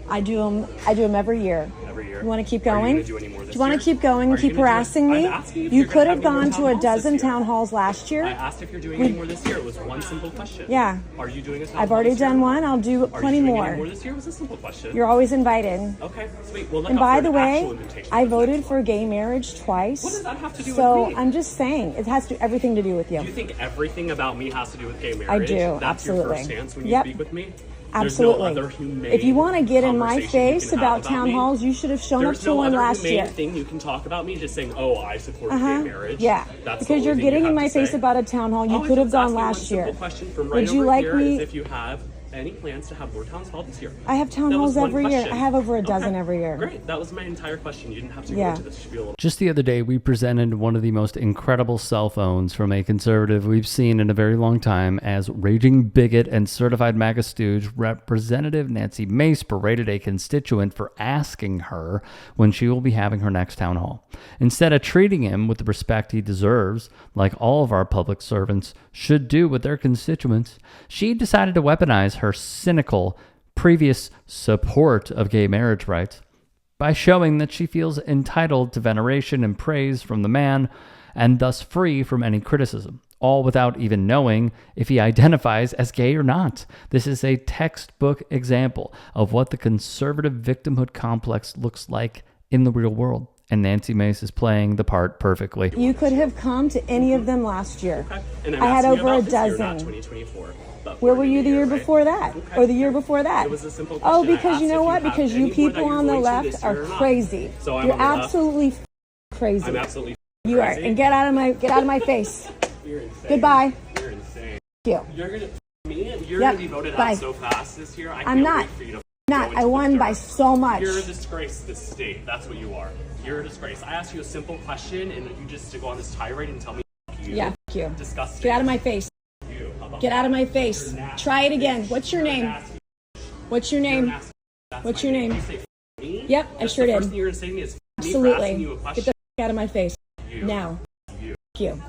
I do them every year. Every year. You want to keep Are you going? gonna do any more this Do you want year? to keep going and Are you keep gonna do it? harassing me? I'm asking if You you're could gonna have any more gone town to a halls dozen this year. town halls last year. I asked if you're doing any more this year. It was one simple question. Yeah. Are you doing a town I've hall already this year? done one. I'll do Are plenty you doing more. any more this year? It was a simple question. You're always invited. Okay, sweet. Well, look And out by for the an actual way, invitation I for the voted next for one. gay marriage twice. What does that have to do with So me? I'm just saying, it has to everything to do with you. Do you think everything about me has to do with gay marriage? I do, That's absolutely. your first stance when you Yep. speak with me? Absolutely. There's no other humane If you want to get in my conversation you face can about have town me? halls, you should have shown There's up to no one other last humane year. thing you can talk about me just saying, oh, I support gay marriage. Yeah, That's because the you're only thing getting you in have my to face say. about a town hall. You All I could have was gone asking one last year. simple question from Would right you over like here me? is if you have any plans to have more town halls this year. I have town That was halls one every year. question. I have over a dozen Okay. every year. Great. That was my entire question. You didn't have to go Yeah. into this spiel. Just the other day, we presented one of the most incredible cell phones from a conservative we've seen in a very long time as raging bigot and certified MAGA stooge Representative Nancy Mace berated a constituent for asking her when she will be having her next town hall. Instead of treating him with the respect he deserves, like all of our public servants should do with their constituents, she decided to weaponize her cynical previous support of gay marriage rights by showing that she feels entitled to veneration and praise from the man and thus free from any criticism, all without even knowing if he identifies as gay or not. This is a textbook example of what the conservative victimhood complex looks like in the real world. And Nancy Mace is playing the part perfectly. You could have come to any of them last year. Okay. And I'm I had asking you over a about this year, not dozen. 2024. But Where were for you the year right? before that? Okay. Or the year before that? It was a simple Oh, question. I because you asked know if what? have Because you any more that people you're on the going to left this are year or not. crazy. So I'm You're on the left. absolutely crazy. I'm absolutely You are. crazy. And get out of my face. You're insane. Goodbye. You're insane. Thank you. You're gonna me. You're Yep. gonna be voted Bye. out so fast this year. I I'm can't not. wait for you to Not. go into I the won by dirt. so much. You're a disgrace to this state. That's what you are. You're a disgrace. I asked you a simple question, and you just to go on this tirade and tell me you. Yeah, thank you. Disgusting. Get out of my face. You. How about Get out of my face. You're nasty. Try it again. What's your You're name? nasty. What's your You're name? nasty. That's What's my your name? You say me? Yep, I That's sure the did. First thing you're gonna say to me is me for Absolutely. asking you a Get question. the out of my face. You. Now. You. Thank you.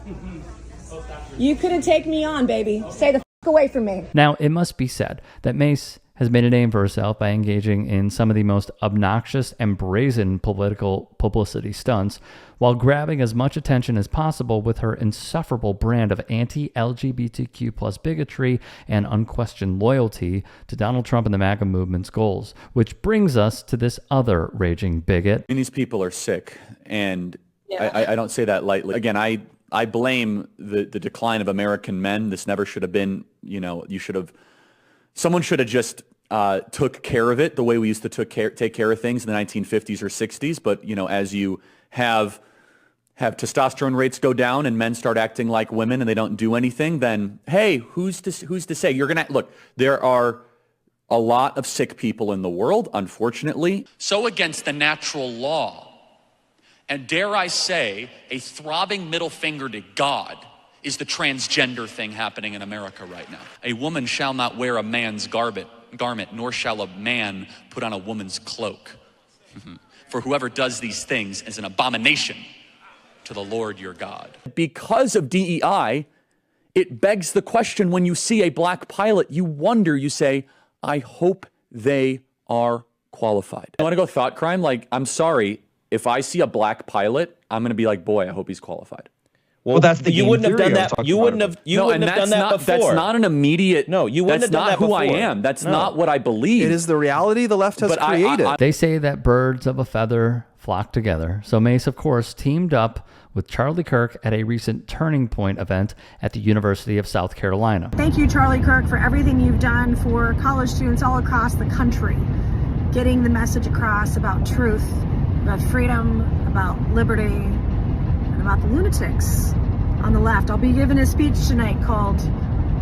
You couldn't take me on, baby. Stay the away from me. Now, it must be said that Mace has made a name for herself by engaging in some of the most obnoxious and brazen political publicity stunts while grabbing as much attention as possible with her insufferable brand of anti-LGBTQ plus bigotry and unquestioned loyalty to Donald Trump and the MAGA movement's goals, which brings us to this other raging bigot. And these people are sick, and I don't say that lightly. Again, I blame the decline of American men. This never should have been, someone should have just took care of it the way we used to take care of things in the 1950s or 60s. But, as you have testosterone rates go down and men start acting like women and they don't do anything, then, hey, who's to say? You're going to, look, there are a lot of sick people in the world, unfortunately. So against the natural law, and dare I say, a throbbing middle finger to God, is the transgender thing happening in America right now. A woman shall not wear a man's garment, nor shall a man put on a woman's cloak. For whoever does these things is an abomination to the Lord your God. Because of DEI, it begs the question when you see a black pilot, you wonder, you say, I hope they are qualified. I want to go thought crime? Like, I'm sorry, if I see a black pilot, I'm going to be like, boy, I hope he's qualified. Well, that's the you game wouldn't have theory done I was that. talking You about. wouldn't have. You wouldn't have done that before. That's not an immediate. No, you wouldn't that's have done not that who I before. am. That's No. not what I believe. It is the reality the left has But created. They say that birds of a feather flock together. So Mace, of course, teamed up with Charlie Kirk at a recent Turning Point event at the University of South Carolina. Thank you, Charlie Kirk, for everything you've done for college students all across the country, getting the message across about truth, about freedom, about liberty, and about the lunatics on the left. I'll be giving a speech tonight called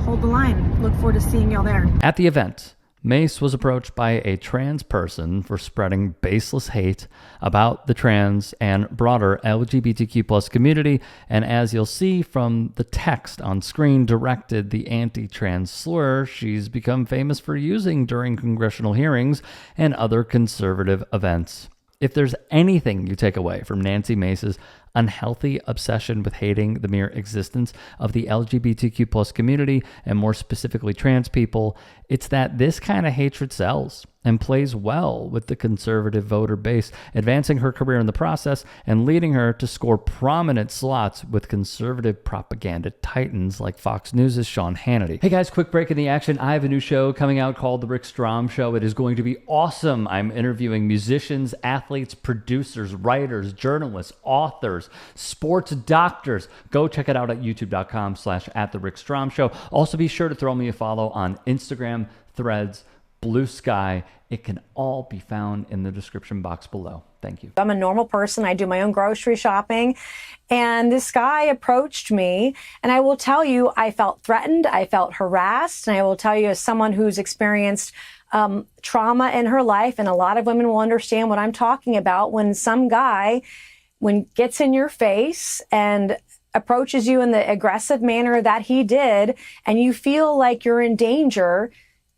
Hold the Line. Look forward to seeing y'all there. At the event, Mace was approached by a trans person for spreading baseless hate about the trans and broader LGBTQ plus community, and as you'll see from the text on screen, directed the anti-trans slur she's become famous for using during congressional hearings and other conservative events. If there's anything you take away from Nancy Mace's unhealthy obsession with hating the mere existence of the LGBTQ plus community, and more specifically trans people, it's that this kind of hatred sells. and plays well with the conservative voter base, advancing her career in the process and leading her to score prominent slots with conservative propaganda titans like Fox News' Sean Hannity. Hey guys, quick break in the action. I have a new show coming out called The Rick Strom Show. It is going to be awesome. I'm interviewing musicians, athletes, producers, writers, journalists, authors, sports doctors. Go check it out at youtube.com/@TheRickStromShow. Also be sure to throw me a follow on Instagram, Threads, Blue Sky. It can all be found in the description box below. Thank you. I'm a normal person. I do my own grocery shopping. And this guy approached me, and I will tell you, I felt threatened. I felt harassed. And I will tell you, as someone who's experienced trauma in her life, and a lot of women will understand what I'm talking about, when some guy gets in your face and approaches you in the aggressive manner that he did, and you feel like you're in danger,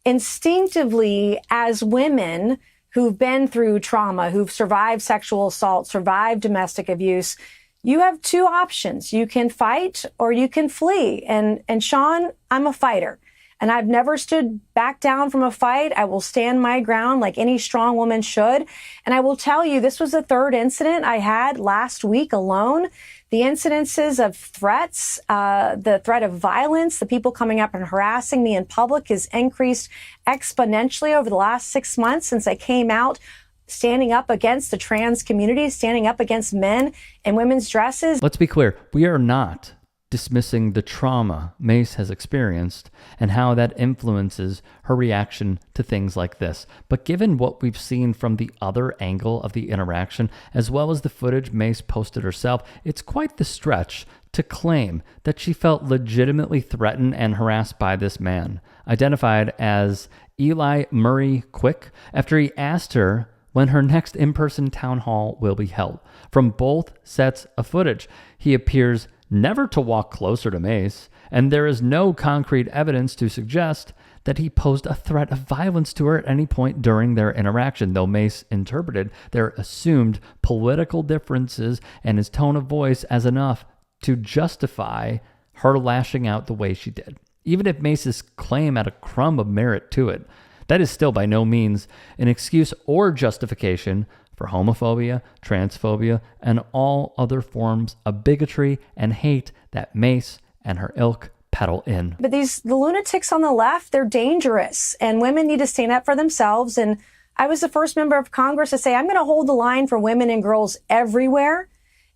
instinctively, as women who've been through trauma, who've survived sexual assault, survived domestic abuse, you have two options. You can fight or you can flee. And Sean, I'm a fighter. And I've never stood back down from a fight. I will stand my ground like any strong woman should. And I will tell you, this was the third incident I had last week alone. The incidences of threats, the threat of violence, the people coming up and harassing me in public has increased exponentially over the last 6 months since I came out, standing up against the trans community, standing up against men in women's dresses. Let's be clear. We are not dismissing the trauma Mace has experienced and how that influences her reaction to things like this. But given what we've seen from the other angle of the interaction, as well as the footage Mace posted herself, it's quite the stretch to claim that she felt legitimately threatened and harassed by this man, identified as Eli Murray Quick, after he asked her when her next in-person town hall will be held. From both sets of footage, he appears never to walk closer to Mace, and there is no concrete evidence to suggest that he posed a threat of violence to her at any point during their interaction, though Mace interpreted their assumed political differences and his tone of voice as enough to justify her lashing out the way she did. Even if Mace's claim had a crumb of merit to it, that is still by no means an excuse or justification for homophobia, transphobia, and all other forms of bigotry and hate that Mace and her ilk peddle in. But the lunatics on the left, they're dangerous, and women need to stand up for themselves. And I was the first member of Congress to say, I'm going to hold the line for women and girls everywhere.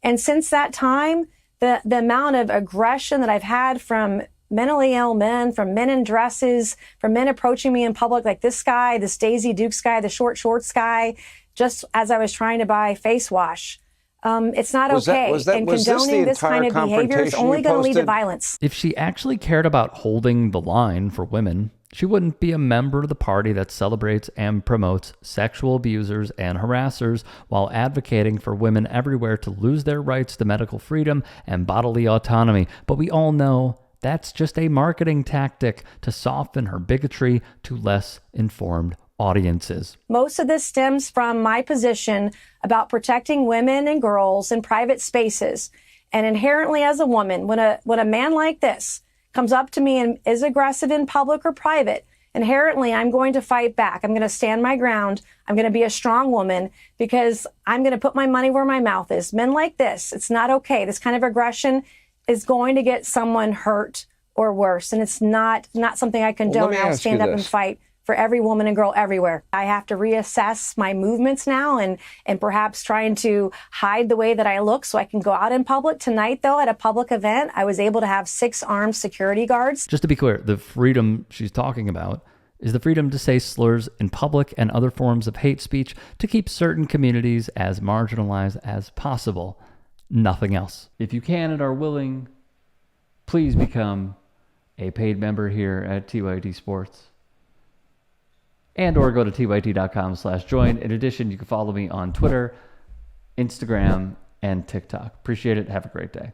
And since that time, the amount of aggression that I've had from mentally ill men, from men in dresses, from men approaching me in public like this guy, this Daisy Dukes guy, the short shorts guy, just as I was trying to buy face wash. It's not okay. And condoning this kind of behavior is only going to lead to violence. If she actually cared about holding the line for women, she wouldn't be a member of the party that celebrates and promotes sexual abusers and harassers while advocating for women everywhere to lose their rights to medical freedom and bodily autonomy. But we all know that's just a marketing tactic to soften her bigotry to less informed audiences. Most of this stems from my position about protecting women and girls in private spaces. And inherently, as a woman, when a man like this comes up to me and is aggressive in public or private, inherently, I'm going to fight back. I'm going to stand my ground. I'm going to be a strong woman because I'm going to put my money where my mouth is. Men like this, it's not okay. This kind of aggression is going to get someone hurt or worse. And it's not something I condone. I'll stand up and fight for every woman and girl everywhere. I have to reassess my movements now and perhaps trying to hide the way that I look so I can go out in public. Tonight, though, at a public event, I was able to have 6 armed security guards. Just to be clear, the freedom she's talking about is the freedom to say slurs in public and other forms of hate speech to keep certain communities as marginalized as possible. Nothing else. If you can and are willing, please become a paid member here at TYT Sports. And or go to tyt.com/join. In addition, you can follow me on Twitter, Instagram, and TikTok. Appreciate it. Have a great day.